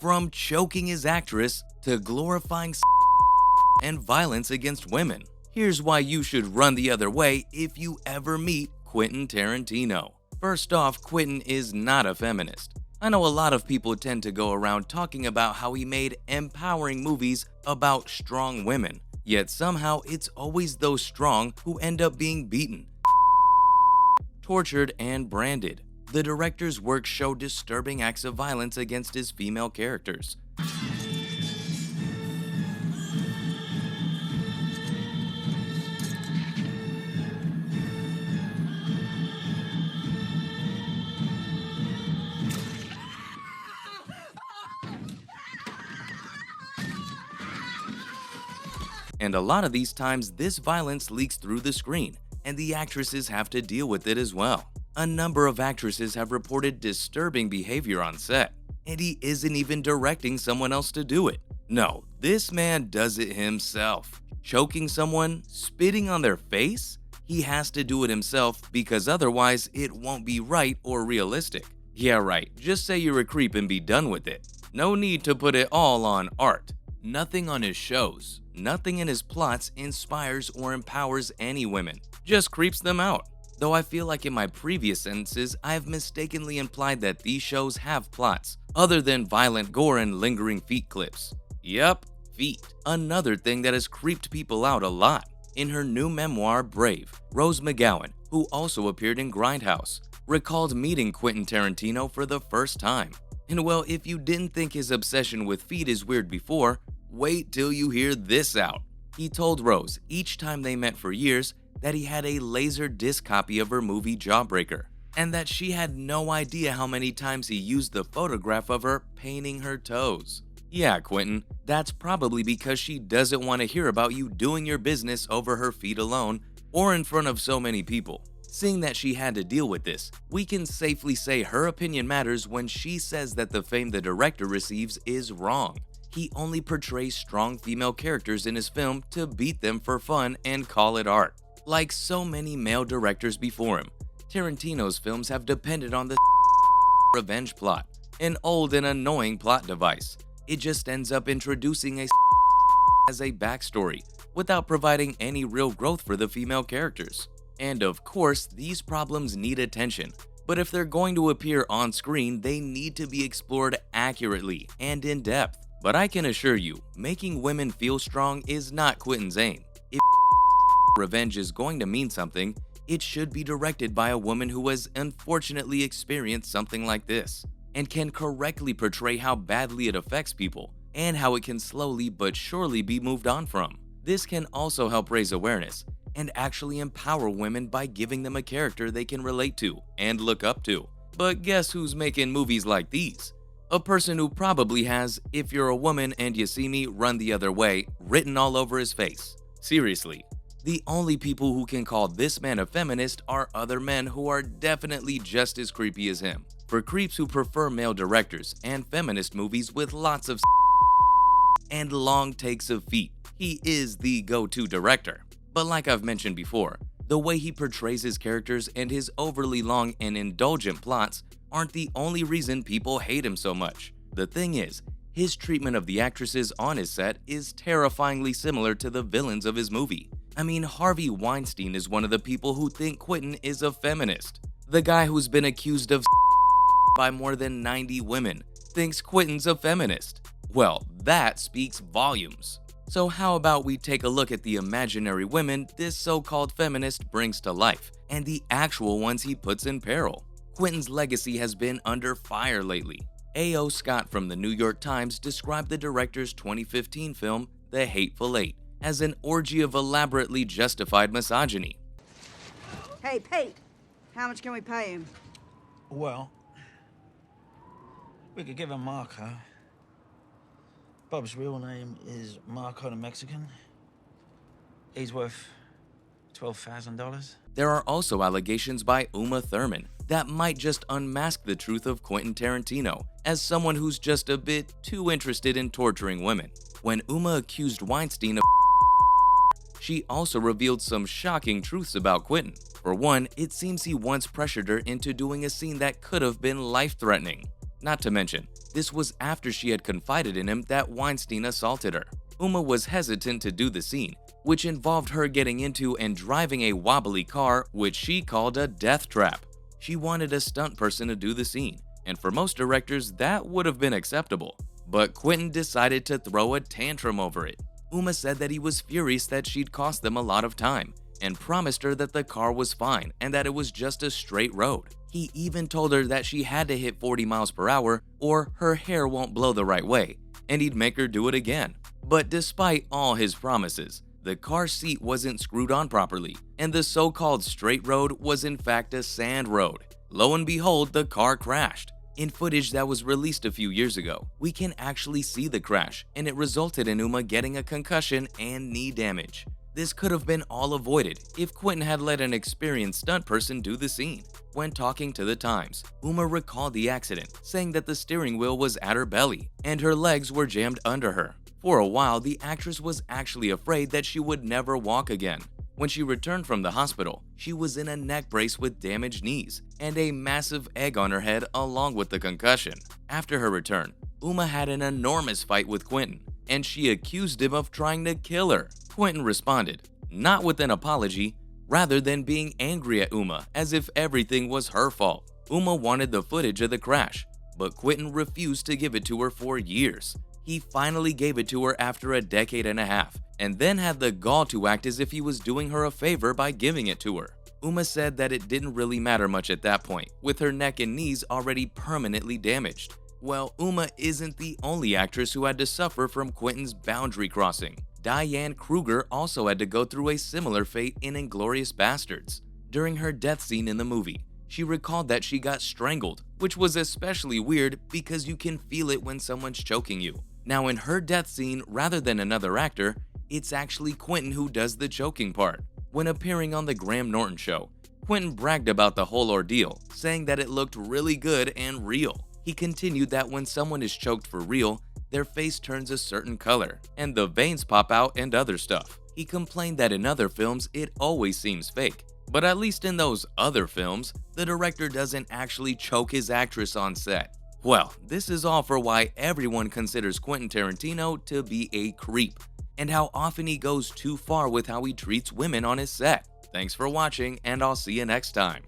from choking his actress to glorifying and violence against women. Here's why you should run the other way if you ever meet Quentin Tarantino. First off, Quentin is not a feminist. I know a lot of people tend to go around talking about how he made empowering movies about strong women, yet somehow it's always those strong who end up being beaten, tortured, and branded. The director's work show disturbing acts of violence against his female characters. And a lot of these times, this violence leaks through the screen, and the actresses have to deal with it as well. A number of actresses have reported disturbing behavior on set, and he isn't even directing someone else to do it. No, this man does it himself. Choking someone, spitting on their face? He has to do it himself because otherwise it won't be right or realistic. Yeah, right, just say you're a creep and be done with it. No need to put it all on art. Nothing on his shows, nothing in his plots inspires or empowers any women, just creeps them out. Though I feel like in my previous sentences, I have mistakenly implied that these shows have plots, other than violent gore and lingering feet clips. Yup, feet. Another thing that has creeped people out a lot. In her new memoir, Brave, Rose McGowan, who also appeared in Grindhouse, recalled meeting Quentin Tarantino for the first time. And well, if you didn't think his obsession with feet is weird before, wait till you hear this out. He told Rose each time they met for years that he had a laser disc copy of her movie Jawbreaker, and that she had no idea how many times he used the photograph of her painting her toes. Yeah, Quentin, that's probably because she doesn't want to hear about you doing your business over her feet alone or in front of so many people. Seeing that she had to deal with this, we can safely say her opinion matters when she says that the fame the director receives is wrong. He only portrays strong female characters in his film to beat them for fun and call it art. Like so many male directors before him, Tarantino's films have depended on the revenge plot, an old and annoying plot device. It just ends up introducing a as a backstory without providing any real growth for the female characters. And of course, these problems need attention, but if they're going to appear on screen, they need to be explored accurately and in depth. But I can assure you, making women feel strong is not Quentin's aim. If revenge is going to mean something, it should be directed by a woman who has unfortunately experienced something like this, and can correctly portray how badly it affects people, and how it can slowly but surely be moved on from. This can also help raise awareness and actually empower women by giving them a character they can relate to and look up to. But guess who's making movies like these? A person who probably has "If you're a woman and you see me, run the other way" written all over his face. Seriously, the only people who can call this man a feminist are other men who are definitely just as creepy as him. For creeps who prefer male directors and feminist movies with lots of and long takes of feet, he is the go-to director. But like I've mentioned before, the way he portrays his characters and his overly long and indulgent plots aren't the only reason people hate him so much. The thing is, his treatment of the actresses on his set is terrifyingly similar to the villains of his movie. I mean, Harvey Weinstein is one of the people who think Quentin is a feminist. The guy who's been accused of by more than 90 women thinks Quentin's a feminist. Well, that speaks volumes. So how about we take a look at the imaginary women this so-called feminist brings to life, and the actual ones he puts in peril. Quentin's legacy has been under fire lately. A.O. Scott from the New York Times described the director's 2015 film, The Hateful Eight, as an orgy of elaborately justified misogyny. Hey, Pete, how much can we pay him? Well, we could give him Marco. Bob's real name is Marco the Mexican. He's worth $12,000. There are also allegations by Uma Thurman that might just unmask the truth of Quentin Tarantino as someone who's just a bit too interested in torturing women. When Uma accused Weinstein of she also revealed some shocking truths about Quentin. For one, it seems he once pressured her into doing a scene that could have been life-threatening. Not to mention, this was after she had confided in him that Weinstein assaulted her. Uma was hesitant to do the scene, which involved her getting into and driving a wobbly car, which she called a death trap. She wanted a stunt person to do the scene, and for most directors that would have been acceptable. But Quentin decided to throw a tantrum over it. Uma said that he was furious that she'd cost them a lot of time, and promised her that the car was fine and that it was just a straight road. He even told her that she had to hit 40 miles per hour or her hair won't blow the right way, and he'd make her do it again. But despite all his promises, the car seat wasn't screwed on properly, and the so-called straight road was in fact a sand road. Lo and behold, the car crashed. In footage that was released a few years ago, we can actually see the crash, and it resulted in Uma getting a concussion and knee damage. This could have been all avoided if Quentin had let an experienced stunt person do the scene. When talking to The Times, Uma recalled the accident, saying that the steering wheel was at her belly and her legs were jammed under her. For a while, the actress was actually afraid that she would never walk again. When she returned from the hospital, she was in a neck brace with damaged knees and a massive egg on her head along with the concussion. After her return, Uma had an enormous fight with Quentin, and she accused him of trying to kill her. Quentin responded, not with an apology, rather than being angry at Uma as if everything was her fault. Uma wanted the footage of the crash, but Quentin refused to give it to her for years. He finally gave it to her after a decade and a half, and then had the gall to act as if he was doing her a favor by giving it to her. Uma said that it didn't really matter much at that point, with her neck and knees already permanently damaged. Well, Uma isn't the only actress who had to suffer from Quentin's boundary crossing. Diane Kruger also had to go through a similar fate in Inglourious Basterds. During her death scene in the movie, she recalled that she got strangled, which was especially weird because you can feel it when someone's choking you. Now in her death scene, rather than another actor, it's actually Quentin who does the choking part. When appearing on The Graham Norton Show, Quentin bragged about the whole ordeal, saying that it looked really good and real. He continued that when someone is choked for real, their face turns a certain color, and the veins pop out and other stuff. He complained that in other films it always seems fake, but at least in those other films, the director doesn't actually choke his actress on set. Well, this is all for why everyone considers Quentin Tarantino to be a creep, and how often he goes too far with how he treats women on his set. Thanks for watching, and I'll see you next time.